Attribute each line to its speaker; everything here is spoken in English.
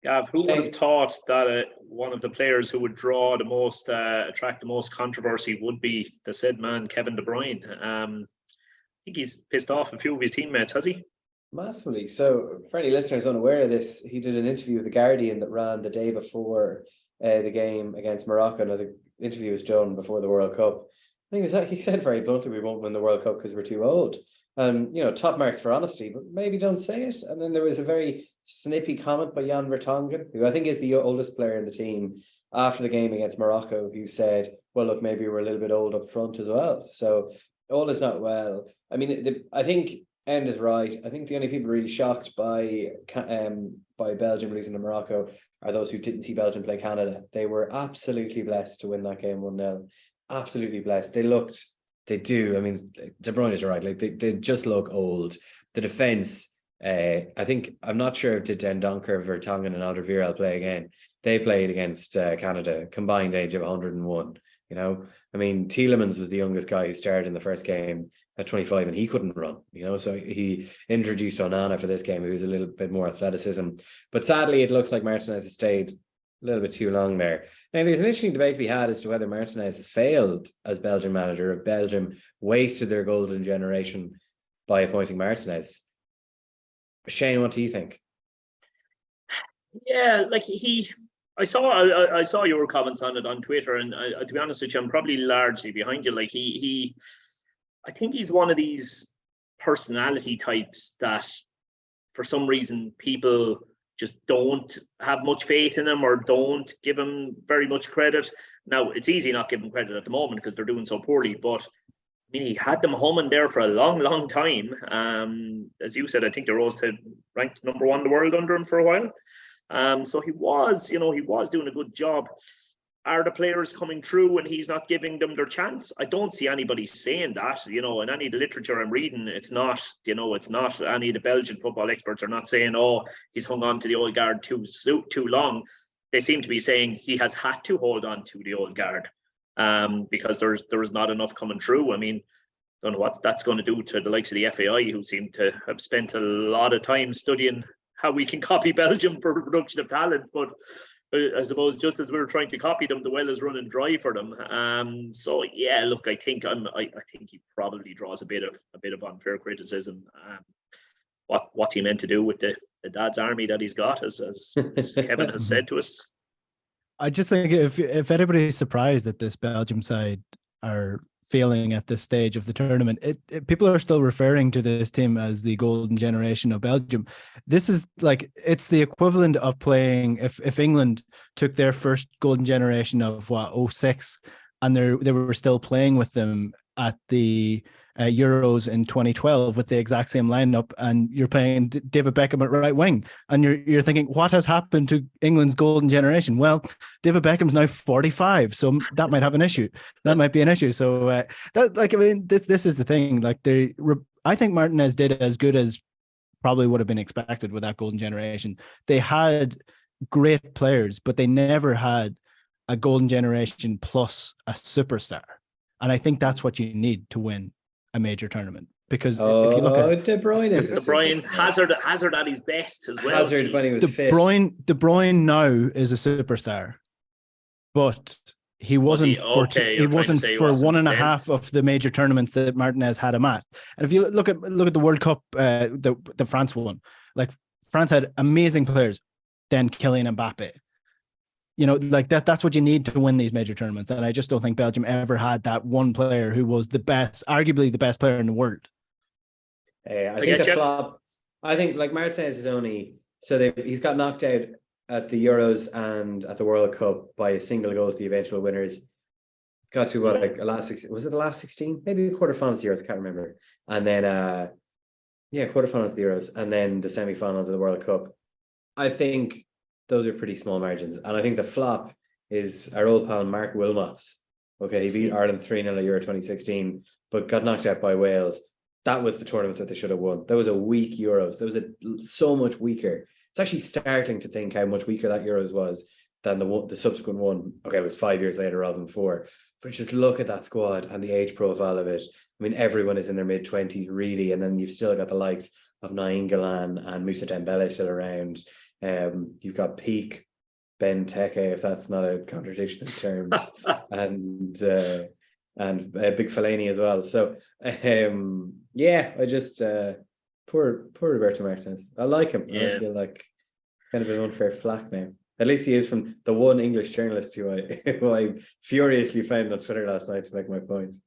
Speaker 1: Gav, who would have thought that one of the players who would draw the most, attract the most controversy would be the said man, Kevin De Bruyne? I think he's pissed off a few of his teammates, has he?
Speaker 2: Massively. So, for any listeners unaware of this, he did an interview with The Guardian that ran the day before the game against Morocco. Now, the interview was done before the World Cup. I think he said very bluntly, we won't win the World Cup because we're too old. And, top marks for honesty, but maybe don't say it. And then there was a very snippy comment by Jan Vertonghen, who I think is the oldest player in the team, after the game against Morocco, who said, well, look, maybe we're a little bit old up front as well. So all is not well. I mean, I think End is right. I think the only people really shocked by Belgium losing to Morocco are those who didn't see Belgium play Canada. They were absolutely blessed to win that game 1-0. Absolutely blessed. They do. I mean, De Bruyne is right. Like they just look old. The defense, I think, I'm not sure did Dendoncker, Vertonghen and Alderweireld play again. They played against Canada, combined age of 101. I mean, Tielemans was the youngest guy who started in the first game at 25 and he couldn't run, so he introduced Onana for this game, who was a little bit more athleticism. But sadly, it looks like Martinez has stayed a little bit too long there. Now, there's an interesting debate to be had as to whether Martinez has failed as Belgian manager, if Belgium wasted their golden generation by appointing Martinez. Shane, what do you think?
Speaker 1: Yeah, like I saw your comments on it on Twitter, and to be honest with you, I'm probably largely behind you. Like I think he's one of these personality types that, for some reason, people just don't have much faith in him or don't give him very much credit. Now, it's easy not giving him credit at the moment because they're doing so poorly, but I mean, he had them humming there for a long, long time. As you said, I think they rose to ranked number 1 in the world under him for a while. So he was doing a good job. Are the players coming through and he's not giving them their chance? I don't see anybody saying that. In any of the literature I'm reading, it's not any of the Belgian football experts are not saying, oh, he's hung on to the old guard too long. They seem to be saying he has had to hold on to the old guard because there's not enough coming through. I mean, I don't know what that's going to do to the likes of the FAI, who seem to have spent a lot of time studying how we can copy Belgium for the production of talent, but I suppose just as we're trying to copy them, the well is running dry for them. So yeah, look, I think he probably draws a bit of unfair criticism. What's he meant to do with the dad's army that he's got, as Kevin has said to us?
Speaker 3: I just think if anybody's surprised that this Belgium side are failing at this stage of the tournament, people are still referring to this team as the golden generation of Belgium. This is like, it's the equivalent of playing if England took their first golden generation of 06 and they were still playing with them at the Euros in 2012 with the exact same lineup, and you're playing David Beckham at right wing, and you're thinking, what has happened to England's golden generation? Well, David Beckham's now 45, so that might have an issue. That might be an issue. So this is the thing. Like, I think Martinez did as good as probably would have been expected with that golden generation. They had great players, but they never had a golden generation plus a superstar. And I think that's what you need to win a major tournament, because if you look at
Speaker 2: De Bruyne,
Speaker 1: Hazard at his best as well.
Speaker 2: Hazard when he was fit.
Speaker 3: De Bruyne now is a superstar, but he wasn't for 1.5 of the major tournaments that Martinez had him at. And if you look at the World Cup, the France one, like, France had amazing players, then Kylian Mbappe. That's what you need to win these major tournaments. And I just don't think Belgium ever had that one player who was arguably the best player in the world.
Speaker 2: I think like Martinez is only, he's got knocked out at the Euros and at the World Cup by a single goal to the eventual winners. Got to the last 16? Maybe quarterfinals of the Euros, I can't remember. And then quarterfinals of the Euros, and then the semi-finals of the World Cup. I think those are pretty small margins. And I think the flop is our old pal Mark Wilmots. Okay, he beat Ireland 3-0 at Euro 2016, but got knocked out by Wales. That was the tournament that they should have won. That was a weak Euros. That was so much weaker. It's actually startling to think how much weaker that Euros was than the subsequent one. Okay, it was 5 years later rather than 4. But just look at that squad and the age profile of it. I mean, everyone is in their mid-20s, really. And then you've still got the likes of Nainggolan and Moussa Dembele still around. You've got peak Ben Teke, if that's not a contradiction in terms, and Big Fellaini as well. So I just poor Roberto Martinez. I like him. And I feel like kind of an unfair flack now. At least he is from the one English journalist who I furiously found on Twitter last night to make my point.